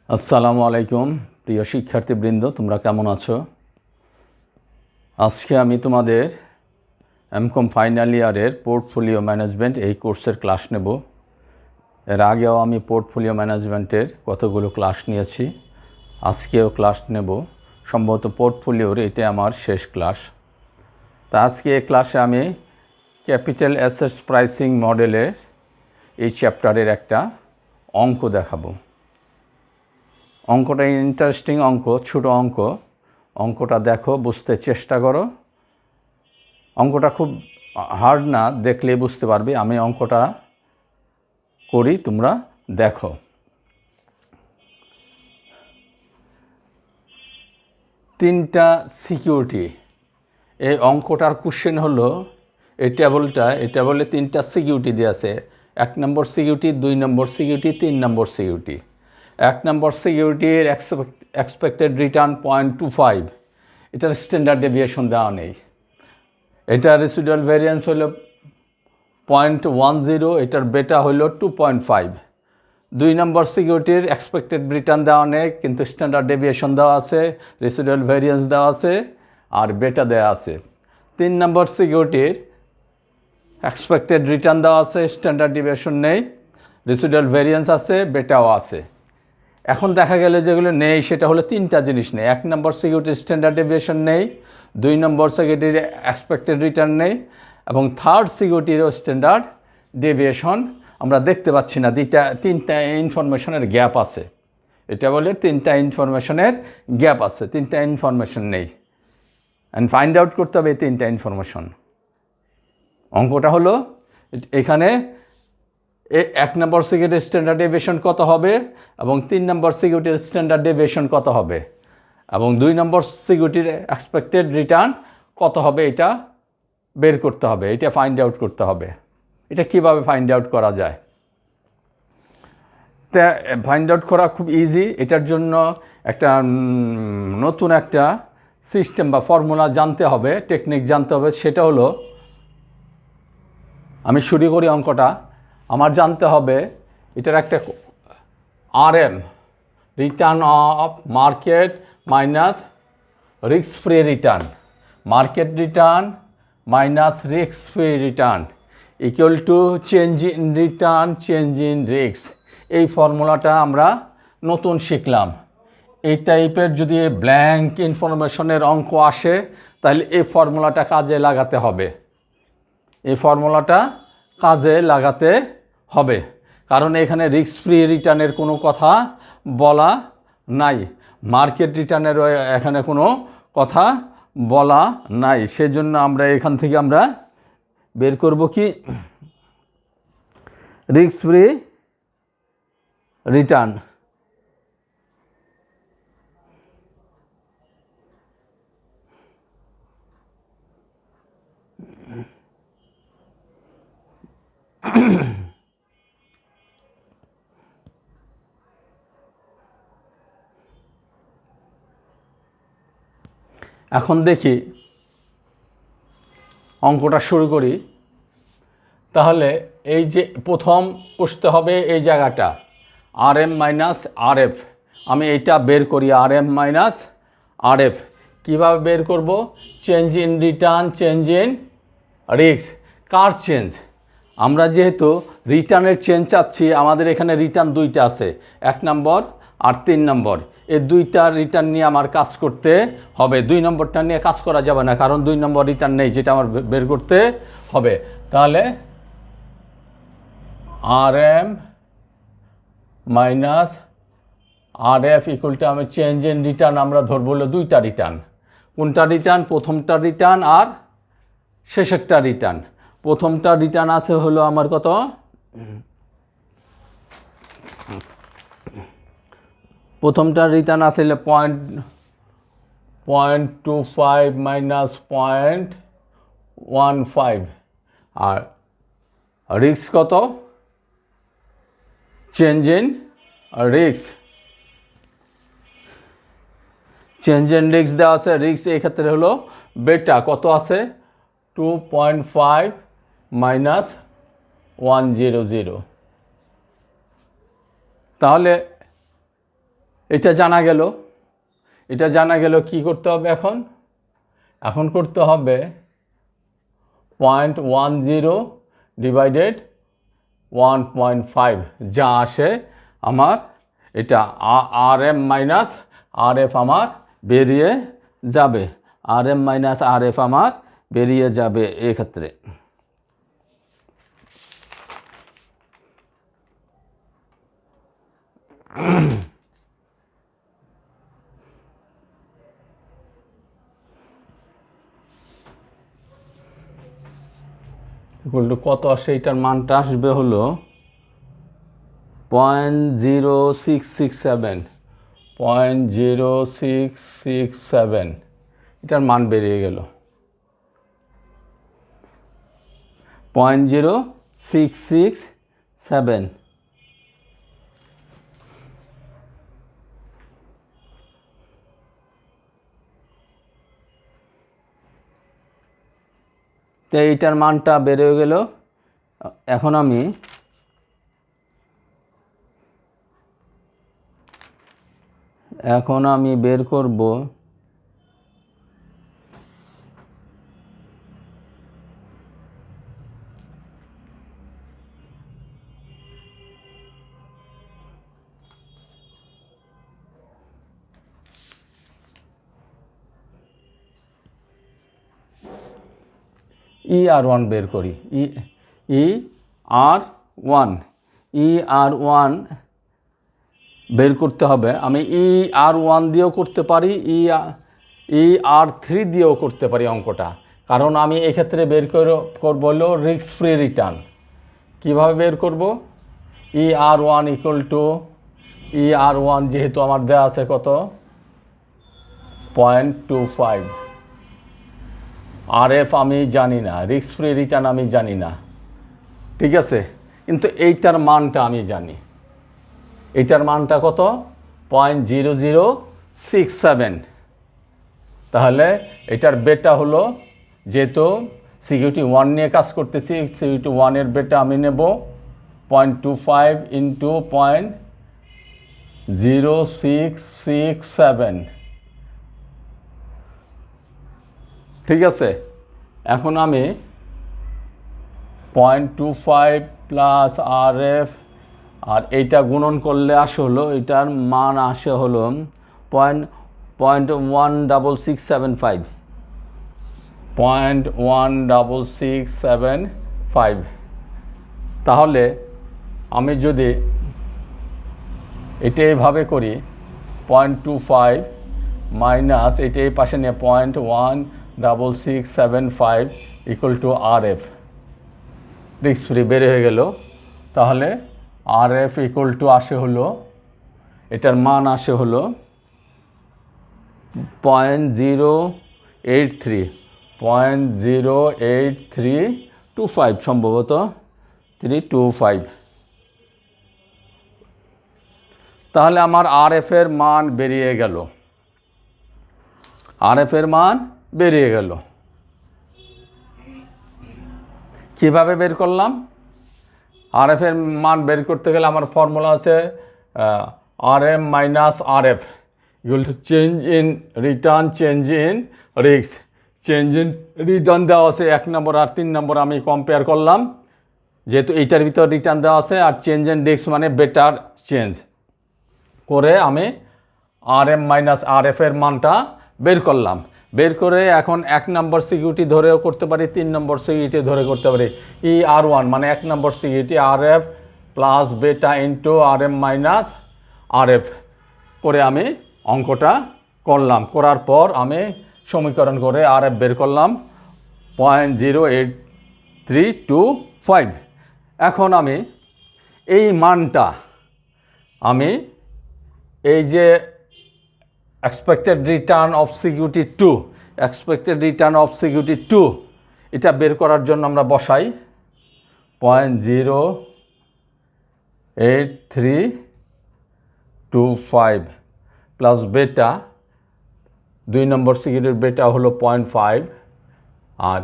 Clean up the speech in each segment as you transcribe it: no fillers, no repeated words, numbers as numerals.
আসসালামু আলাইকুম প্রিয় শিক্ষার্থীবৃন্দ, তোমরা কেমন আছো? আজকে আমি তোমাদের এমকম ফাইনাল ইয়ারের পোর্টফোলিও ম্যানেজমেন্ট এই কোর্সের ক্লাস নেব। এর আগেও আমি পোর্টফোলিও ম্যানেজমেন্টের কতগুলো ক্লাস নিয়েছি, আজকেও ক্লাস নেব। সম্ভবত পোর্টফোলিওর এটা আমার শেষ ক্লাস। তা আজকে এই ক্লাসে আমি ক্যাপিটাল অ্যাসেটস প্রাইসিং মডেলের এই চ্যাপ্টারের একটা অঙ্ক দেখাবো। অঙ্কটা ইন্টারেস্টিং অঙ্ক, ছোটো অঙ্ক। অঙ্কটা দেখো, বুঝতে চেষ্টা করো। অঙ্কটা খুব হার্ড না, দেখলে বুঝতে পারবে। আমি অঙ্কটা করি, তোমরা দেখো। তিনটা সিকিউরিটি। এই অঙ্কটার কোশ্চেন হলো, এই টেবলে তিনটা সিকিউরিটি দেওয়া আছে। 1 নম্বর সিকিউরিটি, 2 নম্বর সিকিউরিটি, 3 নম্বর সিকিউরিটি। 1 নম্বর সিকিউরিটির এক্সপেক্টেড রিটার্ন 0.25, এটার স্ট্যান্ডার্ড ডেভিয়েশন দেওয়া নেই। এটা রেসিডুয়াল ভ্যারিয়েন্স হলো 0.10, এটার বেটা হলো 2.5। 2 নম্বর সিকিউরিটির এক্সপেক্টেড রিটার্ন দেওয়া নেই, কিন্তু স্ট্যান্ডার্ড ডেভিয়েশন দেওয়া আছে, রেসিডুয়াল ভ্যারিয়েন্স দেওয়া আছে, আর বেটা দেওয়া আছে। 3 নম্বর সিকিউরিটির এক্সপেক্টেড রিটার্ন দেওয়া আছে, স্ট্যান্ডার্ড ডেভিয়েশন নেই, রেসিডুয়াল ভ্যারিয়েন্স আছে, বেটাও আছে। এখন দেখা গেলে যেগুলো নেই সেটা হলো তিনটা জিনিস নেই। 1 নম্বর সিকিউরিটির স্ট্যান্ডার্ড ডেভিয়েশন নেই, 2 নম্বর সিকিউরিটির এক্সপেক্টেড রিটার্ন নেই, এবং থার্ড সিকিউরিটিরও স্ট্যান্ডার্ড ডেভিয়েশন আমরা দেখতে পাচ্ছি না। তিনটা ইনফরমেশনের গ্যাপ আছে। এটা বলে তিনটা ইনফরমেশনের গ্যাপ আছে, তিনটা ইনফরমেশন নেই। অ্যান্ড ফাইন্ড আউট করতে হবে এই তিনটা ইনফরমেশন। অঙ্কটা হলো এখানে 1 নম্বর সিকিউরিটির স্ট্যান্ডার্ড ডেভিয়েশন কত হবে, এবং 3 নম্বর সিকিউরিটির স্ট্যান্ডার্ড ডেভিয়েশন কত হবে, এবং 2 নম্বর সিকিউরিটির এক্সপেক্টেড রিটার্ন কত হবে, এটা বের করতে হবে, এটা ফাইন্ড আউট করতে হবে। এটা কিভাবে ফাইন্ড আউট করা যায়? তা ফাইন্ড আউট করা খুব ইজি। এটার জন্য একটা নতুন একটা সিস্টেম বা ফর্মুলা জানতে হবে, টেকনিক জানতে হবে। সেটা হলো, আমি শুরু করি অঙ্কটা। আমার জানতে হবে এটার একটা RM, return of market minus risk free return, market return minus risk free return equal to change in return change in risk. এই ফর্মুলাটা আমরা নতুন শিখলাম। এই টাইপের যদি ব্ল্যাঙ্ক ইনফরমেশনের অঙ্ক আসে, তাহলে এই ফর্মুলাটা কাজে লাগাতে হবে। এই ফর্মুলাটা কাজে লাগাতে হবে, কারণ এখানে রিস্ক ফ্রি রিটার্নের কোনো কথা বলা নাই, মার্কেট রিটার্নেরও এখানে কোনো কথা বলা নাই। সেজন্য আমরা এখান থেকে আমরা বের করব কি, রিস্ক ফ্রি রিটার্ন। এখন দেখি অঙ্কটা শুরু করি। তাহলে এই যে প্রথম কষতে হবে এই জায়গাটা, RM মাইনাস RF। আমি এইটা বের করি, RM মাইনাস RF। কীভাবে বের করব? Change in return change in risk. Car change? আমরা যেহেতু রিটার্নের চেঞ্জ চাচ্ছি, আমাদের এখানে রিটার্ন দুইটা আছে, 1 নম্বর আর 3 নম্বর। এই দুইটা রিটার্ন নিয়ে আমার কাজ করতে হবে। 2 নম্বরটা নিয়ে কাজ করা যাবে না, কারণ 2 নম্বর রিটার্ন নেই, যেটা আমার বের করতে হবে। তাহলে RM minus RF equal to, আমি চেঞ্জ ইন রিটার্ন আমরা ধরবো হলো দুইটা রিটার্ন। কোনটা রিটার্ন? প্রথমটা রিটার্ন আর শেষেরটা রিটার্ন। প্রথমটা রিটার্ন আছে হলো আমার কত, প্রথমটা রিটার্ন আছে 0.25 মাইনাস 0.15, আর রিস্ক কত? Change in risk, change in risk দেওয়া আছে। রিস্ক এই ক্ষেত্রে হলো বেটা কত আছে, 2.5 মাইনাস 100। তাহলে এটা জানা গেল। এটা জানা গেল, কি করতে হবে এখন? এখন করতে হবে 0.10 ডিভাইডেড 1.5, যা আসে আমার এটা RM মাইনাস RF আমার বেরিয়ে যাবে। RM মাইনাস RF আমার বেরিয়ে যাবে এক্ষেত্রে। কত আসে? এটার মানটা আসবে হলো 0.0667, 0.0667। এটার মান বেরিয়ে গেল 0.0667। তো এইটার মানটা বেড়ে গেল। এখন আমি বের করব ER1 বের করি। ER1 বের করতে হবে। আমি ER1 দিয়েও করতে পারি, ER3 দিয়েও করতে পারি অঙ্কটা, কারণ আমি এক্ষেত্রে বের করব হলো রিস্ক ফ্রি রিটার্ন। কীভাবে বের করব? ER1 ইকুয়াল টু ER1 যেহেতু আমার দেওয়া আছে কত 0.25, RF আমি জানি না, রিস্ক ফ্রি রিটার্ন আমি জানি না, ঠিক আছে, কিন্তু এইটার মানটা আমি জানি। এইটার মানটা কত? 0.0067। তাহলে এটার বেটা হলো, যেহেতু সিকিউরিটি 1 নিয়ে কাজ করতেছি, সিকিউরিটি 1-এর বেটা আমি নেব 0.25 ইন্টু 0.0667, ঠিক আছে। এখন আমি 0.25 প্লাস RF আর এইটা গুণন করলে আসে হলো, এটার মান আসে হলো 0.16675, 0.16675। তাহলে আমি যদি এটা এইভাবে করি 0.25 মাইনাস এটা এই পাশে নিয়ে 0.16675 equal to RF, risk free বের হয়ে গেল। তাহলে RF ইকুয়াল টু আসে হলো, এটার মান আসে হলো 0.083 সম্ভবত 325। তাহলে আমার RF-এর মান বেরিয়ে গেল, RF-এর মান বেরিয়ে গেল। কিভাবে বের করলাম? RF-এর মান বের করতে গেলে আমার ফর্মুলা আছে RM minus RF equal to change in return, change in risk. Change in return দেওয়া আছে 1 নম্বর আর 3 নম্বর, আমি কম্পেয়ার করলাম, যেহেতু এইটার ভিতর রিটার্ন দেওয়া আছে, আর চেঞ্জ ইন রিস্ক মানে বেটার চেঞ্জ করে আমি RM মাইনাস RF-এর মানটা বের করলাম। বের করে এখন 1 নম্বর সিকিউরিটি ধরেও করতে পারি, 3 নম্বর সিকিউরিটি ধরে করতে পারি। ER1 মানে 1 নম্বর security RF plus beta into RM minus RF করে আমি অঙ্কটা করলাম। করার পর আমি সমীকরণ করে RF বের করলাম 0.08325। এখন আমি এই মানটা আমি এই যে expected return of security 2, expected return of security 2 এটা বের করার জন্য আমরা বসাই 0.08325 প্লাস বেটা, 2 নম্বর সিকিউরিটির বেটা হলো 0.5, আর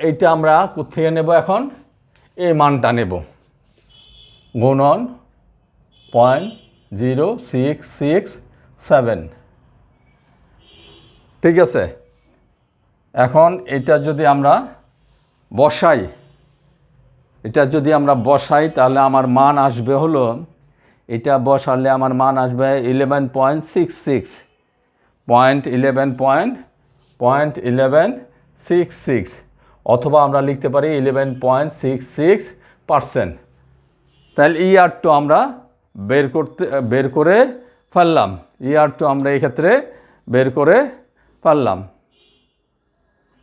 এইটা আমরা কোথেকে নেব? এখন এই মানটা নেব গুণন 0.0667। ঠিক আছে, এখন এটা যদি আমরা বসাই, তাহলে আমার মান আসবে হলো, এটা বসালে আমার মান আসবে 11.66 অথবা আমরা লিখতে পারি 11.66%। তাহলে ER2 আমরা বের করে ফেললাম। ER2 আমরা এই ক্ষেত্রে বের করে ফেললাম।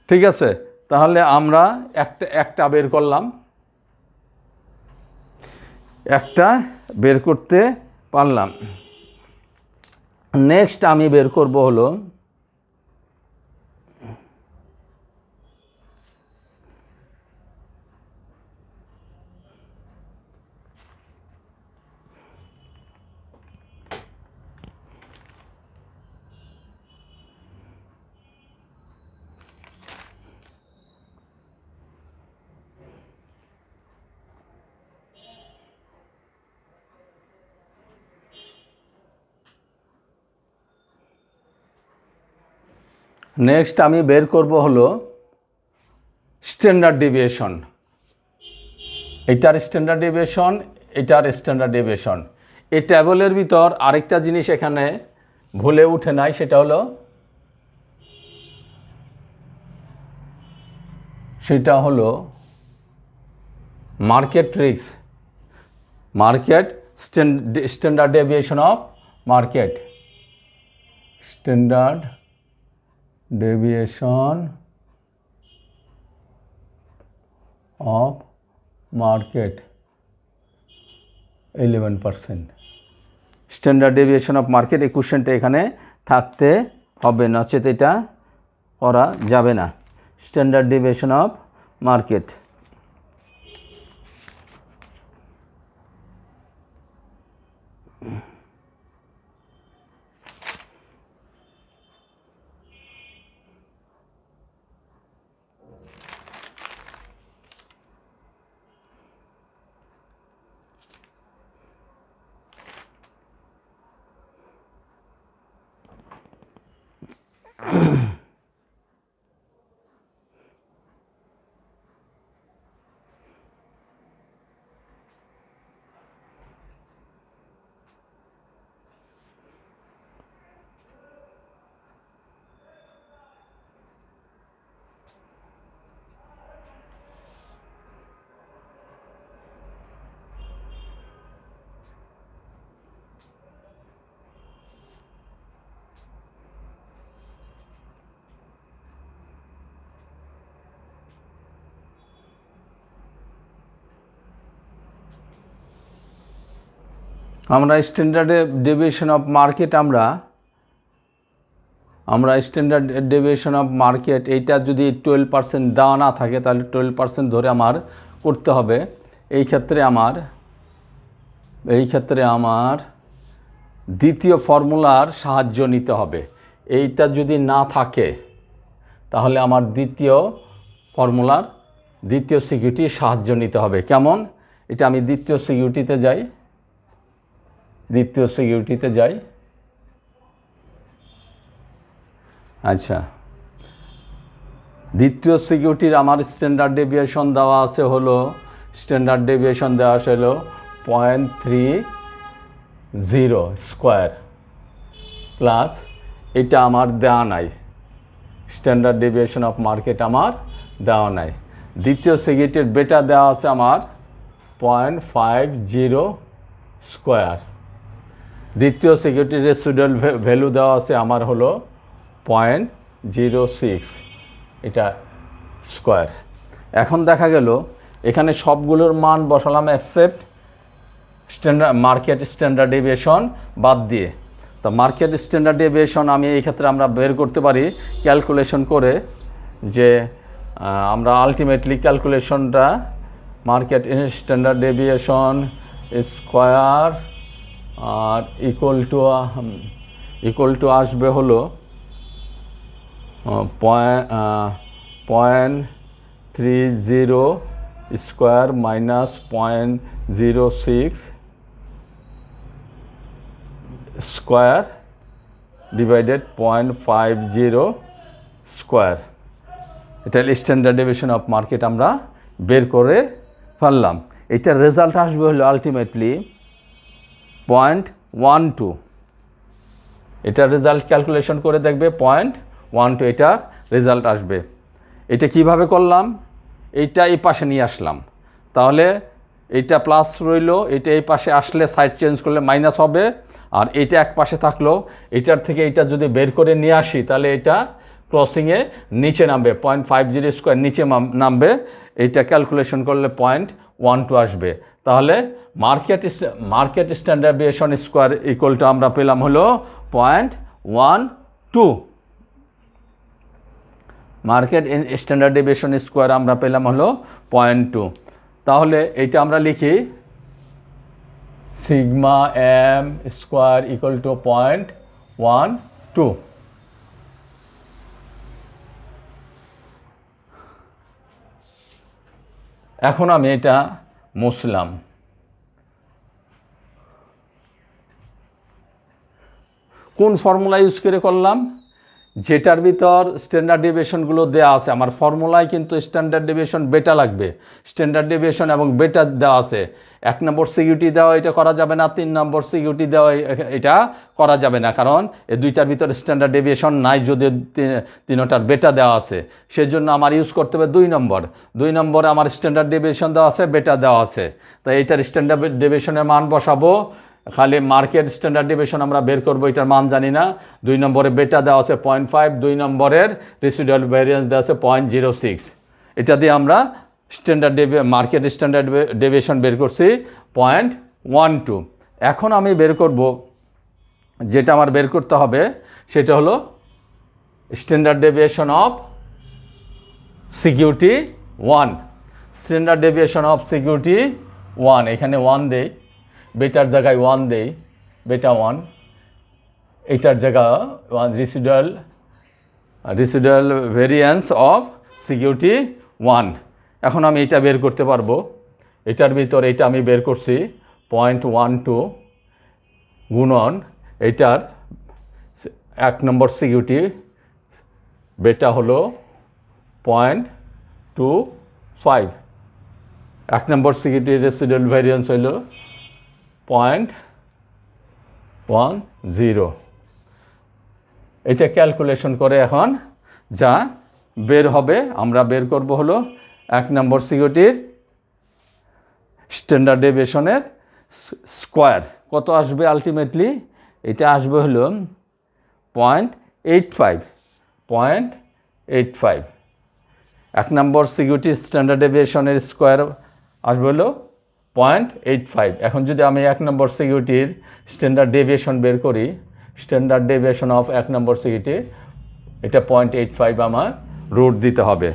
ঠিক আছে, তাহলে আমরা একটা বের করলাম, একটা বের করতে পারলাম। নেক্সট আমি বের করব হলো হলো স্ট্যান্ডার্ড ডেভিয়েশন। এটার স্ট্যান্ডার্ড ডেভিয়েশন। এই টেবলের ভিতর আরেকটা জিনিস এখানে ভুলে উঠে নাই, সেটা হলো market risk, standard deviation of market, standard deviation of market 11%। Standard deviation of market, এই কোশ্চেনটা এখানে থাকতে হবে, নচেত এটা করা যাবে না। Standard deviation of market. আমরা standard deviation of market standard deviation of market, এইটা যদি 12% দেওয়া না থাকে তাহলে 12% ধরে আমার করতে হবে। এই ক্ষেত্রে আমার দ্বিতীয় ফর্মুলার সাহায্য নিতে হবে। এইটা যদি না থাকে তাহলে আমার দ্বিতীয় সিকিউরিটির সাহায্য নিতে হবে। কেমন? এটা আমি দ্বিতীয় সিকিউরিটিতে যাই। আচ্ছা, দ্বিতীয় সিকিউরিটির আমার স্ট্যান্ডার্ড ডেভিয়েশন দেওয়া আছে হলো 0.30 স্কোয়ার প্লাস, এটা আমার দেওয়া নাই, স্ট্যান্ডার্ড ডেভিয়েশন অফ মার্কেট আমার দেওয়া নাই। দ্বিতীয় সিকিউরিটির বেটা দেওয়া আছে আমার 0.50 স্কোয়ার। দ্বিতীয় সিকিউরিটির রেসিডুয়াল ভ্যালু দেওয়া আছে আমার হলো 0.06 এটা স্কোয়ার। এখন দেখা গেল এখানে সবগুলোর মান বসালাম এক্সেপ্ট মার্কেট স্ট্যান্ডার্ড ডেভিয়েশন বাদ দিয়ে। তো মার্কেট স্ট্যান্ডার্ড ডেভিয়েশন আমি এই ক্ষেত্রে আমরা বের করতে পারি ক্যালকুলেশন করে, যে আমরা আলটিমেটলি ক্যালকুলেশনটা মার্কেট স্ট্যান্ডার্ড ডেভিয়েশন স্কোয়ার আর ইকুয়াল টু আসবে হলো 0.30 square minus 0.06 square divided 0.50 square. এটা স্ট্যান্ডার্ড ডেভিয়েশন অফ মার্কেট আমরা বের করে ফেললাম। এটার রেজাল্ট আসবে হলো আলটিমেটলি 0.12। এটার রেজাল্ট ক্যালকুলেশন করে দেখবে 0.12 এটার রেজাল্ট আসবে। এটা কিভাবে করলাম? এইটা এই পাশে নিয়ে আসলাম, তাহলে এইটা প্লাস রইল, এটা এই পাশে আসলে সাইড চেঞ্জ করলে মাইনাস হবে, আর এইটা এক পাশে থাকলো। এটার থেকে এইটা যদি বের করে নিয়ে আসি তাহলে এটা ক্রসিংয়ে নিচে নামবে, 0.50 স্কোয়ার নিচে নামবে। এইটা ক্যালকুলেশন করলে 0.12 আসবে। তাহলে market standard deviation square equal two আমরা পেলাম হলো 0.12। মার্কেট স্ট্যান্ডার্ড ডেভিয়েশন স্কোয়ার আমরা পেলাম হলো 0.2। তাহলে এইটা আমরা লিখি sigma M square equal to 0.12। এখন আমি এটা মুছলাম। কোন ফর্মুলা ইউজ করে করলাম? যেটার ভিতর স্ট্যান্ডার্ড ডেভিয়েশনগুলো দেওয়া আছে। আমার ফর্মুলায় কিন্তু স্ট্যান্ডার্ড ডেভিয়েশন বেটা লাগবে, স্ট্যান্ডার্ড ডেভিয়েশন এবং বেটা দেওয়া আছে। 1 নম্বর সিকিউরিটি দেওয়া এটা করা যাবে না, 3 নম্বর সিকিউরিটি দেওয়া এটা করা যাবে না, কারণ এই দুইটার ভিতরে স্ট্যান্ডার্ড ডেভিয়েশন নাই, যদি তিনটার বেটা দেওয়া আছে। সেজন্য আমার ইউজ করতে হবে 2 নম্বর। 2 নম্বরে আমার স্ট্যান্ডার্ড ডেভিয়েশন দেওয়া আছে, বেটা দেওয়া আছে, তাই এটার স্ট্যান্ডার্ড ডেভিয়েশনের মান বসাবো। খালি মার্কেট স্ট্যান্ডার্ড ডেভিয়েশন আমরা বের করবো, এটার মান জানি না। 2 নম্বরে বেটা দেওয়া আছে 0.5, 2 নম্বরের রেসিডুয়াল ভ্যারিয়েন্স দেওয়া আছে 0.06। এটা দিয়ে আমরা মার্কেট স্ট্যান্ডার্ড ডেভিয়েশন বের করছি 0.12। এখন আমি বের করব, যেটা আমার বের করতে হবে সেটা হলো standard deviation of security 1। Standard deviation of security 1, এখানে 1 দেই, বেটার জায়গায় 1 দেই, বেটা 1। এটার জায়গা 1 রেসিডুয়াল ভেরিয়েন্স অফ সিকিউরিটি 1। এখন আমি এটা বের করতে পারবো। এটার ভিতর এটা আমি বের করছি 0.12 গুণন এটার 1 নম্বর সিকিউরিটি বেটা হলো 0.25। 1 নম্বর সিকিউরিটির রেসিডুয়াল ভেরিয়েন্স হলো 0.10। এটা ক্যালকুলেশন করে এখন যা বের হবে, আমরা বের করব হলো 1 নম্বর সিকিউরিটির স্ট্যান্ডার্ড ডেভিয়েশনের স্কোয়ার কত আসবে আলটিমেটলি। এটা আসবে হলো 0.85। 1 নম্বর সিকিউরিটির স্ট্যান্ডার্ড ডেভিয়েশনের স্কোয়ার আসবে হলো 0.85। এখন যদি আমি 1 নম্বর সিকিউরিটির স্ট্যান্ডার্ড ডেভিয়েশন বের করি, স্ট্যান্ডার্ড ডেভিয়েশন অফ 1 নম্বর সিকিউরিটি, এটা 0.85 আমার রুট দিতে হবে।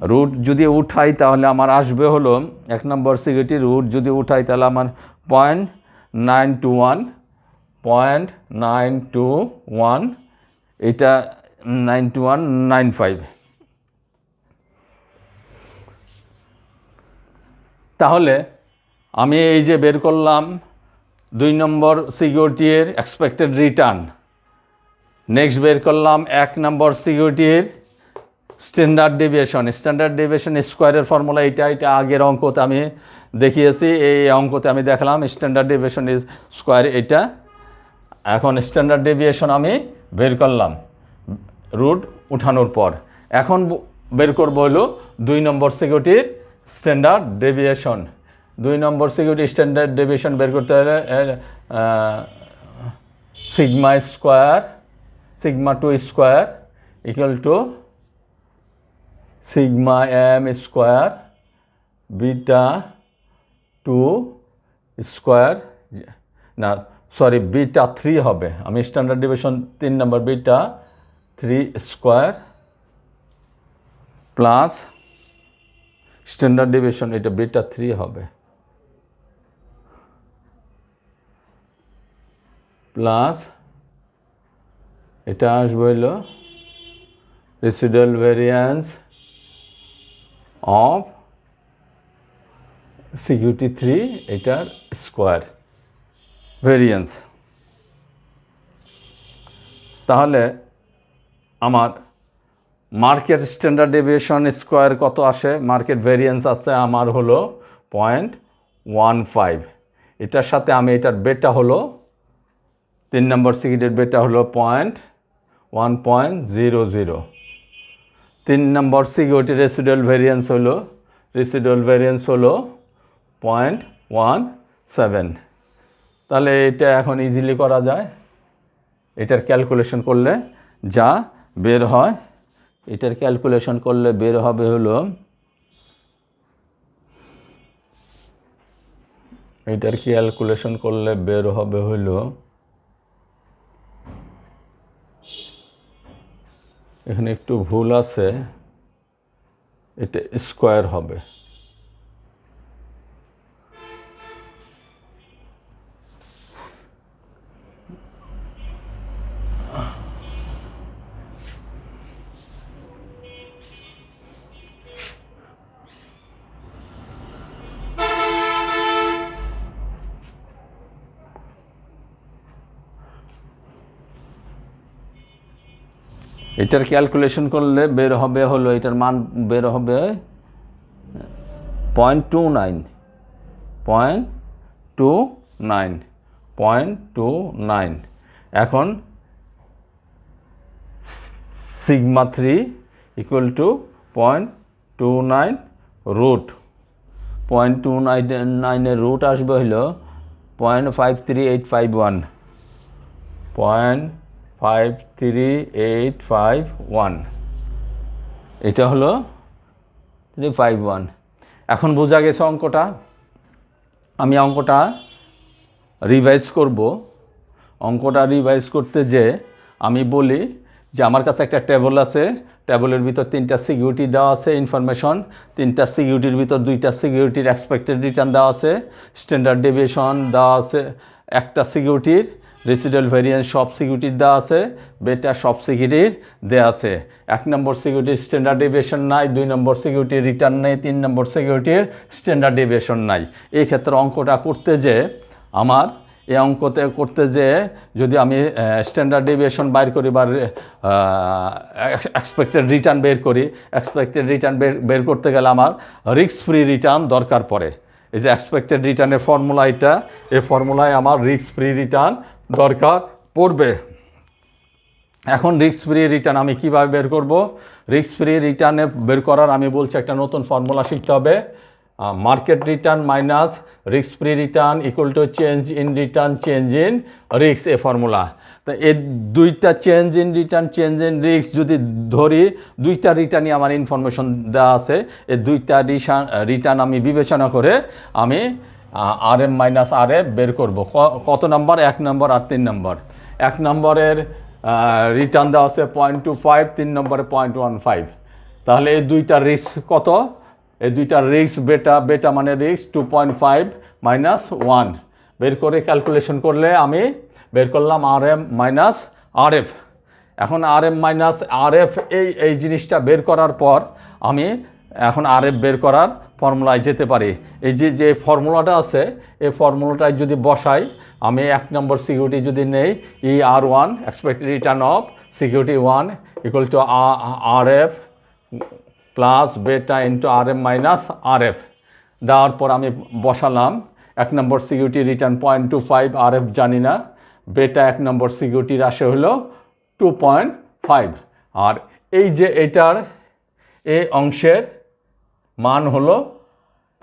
রুট যদি উঠাই তাহলে আমার আসবে হলো 1 নম্বর সিকিউরিটির রুট যদি উঠাই তাহলে আমার 0.921, এটা 92195। তাহলে আমি এই যে বের করলাম 2 নম্বর সিকিউরিটির এক্সপেক্টেড রিটার্ন, নেক্সট বের করলাম 1 নম্বর সিকিউরিটির স্ট্যান্ডার্ড ডেভিয়েশন স্কোয়ারের ফর্মুলা এটা আগের অঙ্কতে আমি দেখিয়েছি, এই অঙ্কতে আমি দেখালাম স্ট্যান্ডার্ড ডেভিয়েশন স্কোয়ার এটা। এখন স্ট্যান্ডার্ড ডেভিয়েশন আমি বের করলাম রুট উঠানোর পর। এখন বের করবো হলো 2 নম্বর সিকিউরিটির স্ট্যান্ডার্ড ডেভিয়েশন। 2 নম্বর সিকিউরিটি স্ট্যান্ডার্ড ডেভিয়েশন বের করতে হলে sigma 2 square equal to sigma M square beta 2 square, না সরি বিটা 3 হবে, আমি স্ট্যান্ডার্ড ডেভিয়েশন 3 নম্বর beta 3 square plus standard deviation এটা বিটা 3 হবে, প্লাস এটা আসবে হলো রেসিডুয়াল ভেরিয়েন্স অফ সিকিউরিটি 3 এটার স্কোয়ার ভেরিয়েন্স। তাহলে আমার মার্কেট স্ট্যান্ডার্ড ডেভিয়েশন স্কোয়ার কত আসে? মার্কেট ভেরিয়েন্স আছে আমার হলো 0.15। এটার সাথে আমি এটার বেটা হলো 3 নম্বর সিগিটের বেটা হলো 1.00। 3 নম্বর সিকিউরিটির রেসিডুয়াল ভেরিয়েন্স হলো 0.17। তাহলে এটা এখন ইজিলি করা যায়। এটার ক্যালকুলেশন করলে যা বের হয়, এটার ক্যালকুলেশন করলে বের হবে হলো, এটার ক্যালকুলেশন করলে বের হবে হলো, এখানে একটু ভুল আছে, এটা স্কোয়ার হবে। এটার ক্যালকুলেশন করলে বের হবে হলো, এটার মান বের হবে 0.29। এখন সিগমা 3 ইকুয়াল টু 0.29 রুট 0.29-এর রুট আসবে হলো 0.53851। 0.53851, এটা হলো 351। এখন বোঝা গেছে অঙ্কটা। আমি অঙ্কটা রিভাইজ করব। অঙ্কটা রিভাইজ করতে যে আমি বলি যে আমার কাছে একটা টেবল আছে, টেবলের ভিতর 3টা সিকিউরিটি দেওয়া আছে, ইনফরমেশন 3টা সিকিউরিটির ভিতর 2টা সিকিউরিটির এক্সপেক্টেড রিটার্ন দেওয়া আছে, স্ট্যান্ডার্ড ডেভিয়েশন দেওয়া আছে একটা সিকিউরিটির, রেসিডুয়াল ভেরিয়েন্স সব সিকিউরিটির দেওয়া আছে, বেটা সব সিকিউরিটির দেওয়া আছে। 1 নম্বর সিকিউরিটির স্ট্যান্ডার্ড ডেভিয়েশন নাই, 2 নম্বর সিকিউরিটির রিটার্ন নেই, 3 নম্বর সিকিউরিটির স্ট্যান্ডার্ড ডেভিয়েশন নাই। এই ক্ষেত্রে অঙ্কটা করতে যে আমার এই অঙ্কতে করতে যে যদি আমি স্ট্যান্ডার্ড ডেভিয়েশন বাইর করি বা এক্সপেক্টেড রিটার্ন বের করি, এক্সপেক্টেড রিটার্ন বের করতে গেলে আমার রিস্ক ফ্রি রিটার্ন দরকার পড়ে। এই যে এক্সপেক্টেড রিটার্নের ফর্মুলা, এটা এই ফর্মুলায় আমার রিস্ক ফ্রি রিটার্ন দরকার পড়বে। এখন রিস্ক ফ্রি রিটার্ন আমি কীভাবে বের করব? রিস্ক ফ্রি রিটার্নে বের করার আমি বলছি একটা নতুন ফর্মুলা শিখতে হবে। Market return minus risk free return equal to change in return change in risk, A formula. তো এই দুইটা change in return change in risk যদি ধরি, দুইটা রিটার্নই আমার ইনফরমেশন দেওয়া আছে, এই দুইটা রিটার্ন আমি বিবেচনা করে আমি RM মাইনাস RF বের করব। কত নম্বর? 1 নম্বর আর 3 নম্বর। 1 নম্বরের রিটার্ন দেওয়া আছে 0.25, 3 নম্বরে 0.15। তাহলে এই দুইটা রিস্ক কত? এই দুইটা রিস্ক বেটা মানে রিস্ক 2.5 মাইনাস 1 বের করে ক্যালকুলেশন করলে আমি বের করলাম RM মাইনাস RF। এখন RM মাইনাস RF এই জিনিসটা বের করার পর আমি এখন RF বের করার ফর্মুলায় যেতে পারি। এই যে ফর্মুলাটা আছে, এই ফর্মুলাটায় যদি বসাই, আমি 1 নম্বর সিকিউরিটি যদি নেই, ER1 expected return of security 1 equal to RF plus beta into RM minus RF দেওয়ার পর আমি বসালাম 1 নম্বর সিকিউরিটি রিটার্ন 0.25, RF জানি না, বেটা 1 নম্বর সিকিউরিটির আসে হলো 2.5। আর এই যে এটার এই অংশের মান হলো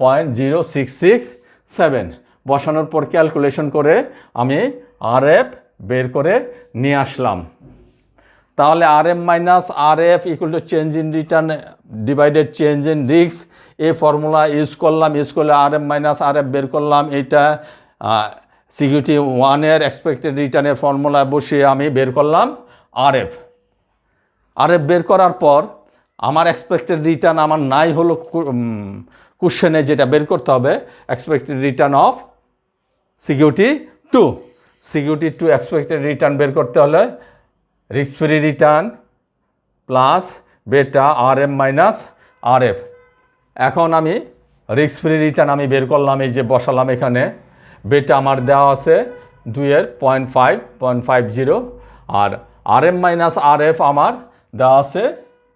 0.0667। বসানোর পর ক্যালকুলেশন করে আমি RF বের করে নিয়ে আসলাম। তাহলে RM minus RF equal to change in return divided change in risk, এই ফর্মুলা ইউজ করলাম। ইউজ করলে RM মাইনাস RF বের করলাম। এইটা সিকিউরিটি 1-এর এক্সপেক্টেড রিটার্নের ফর্মুলা বসিয়ে আমি বের করলাম RF বের করার পর আমার এক্সপেক্টেড রিটার্ন আমার নাই হলো কোশ্চেনে যেটা বের করতে হবে, expected return of security 2। Security 2 expected return বের করতে হলে রিস্ক ফ্রি রিটার্ন প্লাস বেটা RM মাইনাস RF। এখন আমি রিস্ক ফ্রি রিটার্ন আমি বের করলাম, এই যে বসালাম এখানে। বেটা আমার দেওয়া আছে 2-এর 0.50 আর আর এম মাইনাস আর এফ আমার দেওয়া আছে,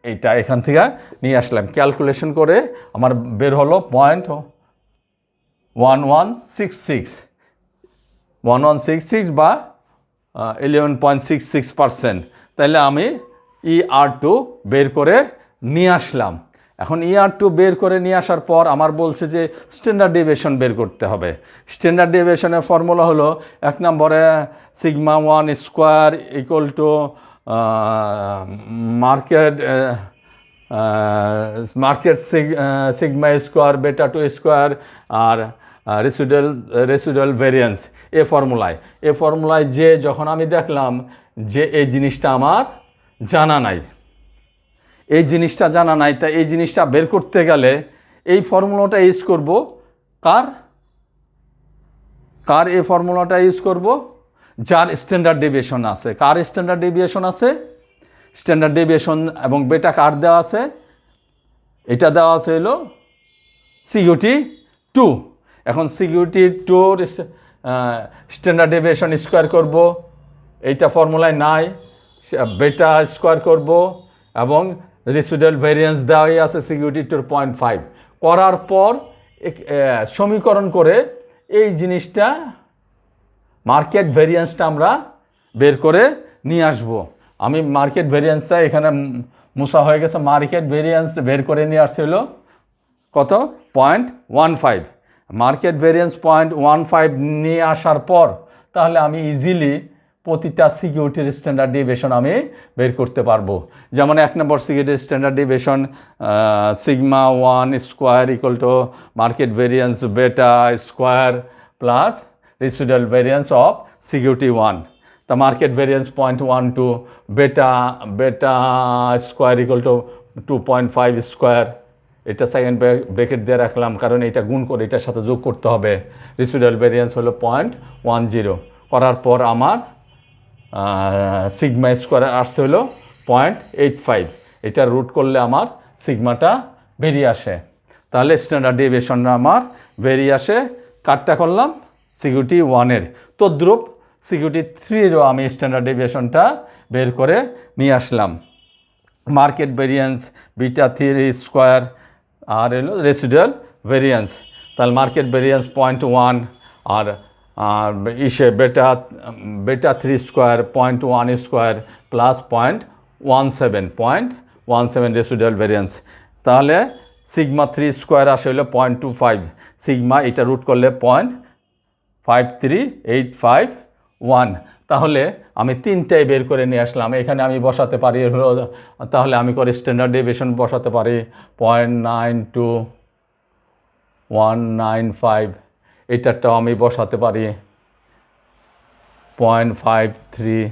এইটা এখান থেকে নিয়ে আসলাম ক্যালকুলেশন করে আমার বের হলো 0.1166 বা 11.66%। তাহলে আমি ER2 বের করে নিয়ে আসলাম। এখন ER2 বের করে নিয়ে আসার পর আমার বলছে যে স্ট্যান্ডার্ড ডেভিয়েশন বের করতে হবে। স্ট্যান্ডার্ড ডেভিয়েশনের ফর্মুলা হলো 1 নম্বরে sigma 1 square equal to market sigma square বেটা 2 স্কোয়ার আর রেসিডুয়াল ভেরিয়েন্স। এ ফর্মুলায় যে যখন আমি দেখলাম যে এই জিনিসটা আমার জানা নাই, তাই এই জিনিসটা বের করতে গেলে এই ফর্মুলাটা ইউজ করব। কার এই ফর্মুলাটা ইউজ করব? যার স্ট্যান্ডার্ড ডেভিয়েশন আছে। কার স্ট্যান্ডার্ড ডেভিয়েশন আছে? স্ট্যান্ডার্ড ডেভিয়েশন এবং বেটা কার দেওয়া আছে? এটা দেওয়া আছে হলো সিকিউরিটি 2। এখন সিকিউরিটি 2 স্ট্যান্ডার্ড ডেভিয়েশন স্কোয়ার করব, এইটা ফর্মুলায় নাই। বেটা স্কোয়ার করব এবং রেসিডুয়াল ভেরিয়েন্স দেওয়াই আছে সিকিউরিটি 2.5 করার পর সমীকরণ করে এই জিনিসটা মার্কেট ভেরিয়েন্সটা আমরা বের করে নিয়ে আসব। আমি মার্কেট ভেরিয়েন্সটা এখানে মুছা হয়ে গেছে। মার্কেট ভেরিয়েন্স বের করে নিয়ে আসছে হলো কত? 0.15। মার্কেট ভেরিয়েন্স 0.15 নিয়ে আসার পর তাহলে আমি ইজিলি প্রতিটা সিকিউরিটির স্ট্যান্ডার্ড ডেভিয়েশন আমি বের করতে পারবো। যেমন 1 নম্বর সিকিউরিটির standard deviation sigma 1 square equal to market variance beta square plus residual variance of security 1। তা market variance 0.12 beta square equal to 2.5 square. এটা সেকেন্ড ব্রেকেট দিয়ে রাখলাম কারণ এটা গুণ করে এটার সাথে যোগ করতে হবে। রেসিডুয়াল ভেরিয়েন্স হলো 0.10 করার পর আমার সিগমা স্কোয়ার আসছে হলো 0.85। এটা রুট করলে আমার সিগমাটা বেরিয়ে আসে। তাহলে স্ট্যান্ডার্ড ডেভিয়েশনটা আমার বেরিয়ে আসে। কাটটা করলাম সিকিউরিটি 1-এর। তদ্রূপ সিকিউরিটি 3-এরও আমি স্ট্যান্ডার্ড ডেভিয়েশনটা বের করে নিয়ে আসলাম। মার্কেট ভেরিয়েন্স বিটা 3 স্কোয়ার আর হলো রেসিডুয়াল ভেরিয়েন্স। তাহলে মার্কেট ভেরিয়েন্স 0.1 আর বেটা 3 square 0.1 square plus 0.17 residual variance. তাহলে সিগমা 3 স্কোয়ার আসে হলো 0.25। সিগমা এটা রুট করলে 0.53851। তাহলে আমি তিনটাই বের করে নিয়ে আসলাম। এখানে আমি বসাতে পারি হলো, তাহলে আমি করে স্ট্যান্ডার্ড ডেভিয়েশন বসাতে পারি 0.92195। এটারটাও আমি বসাতে পারি 0.53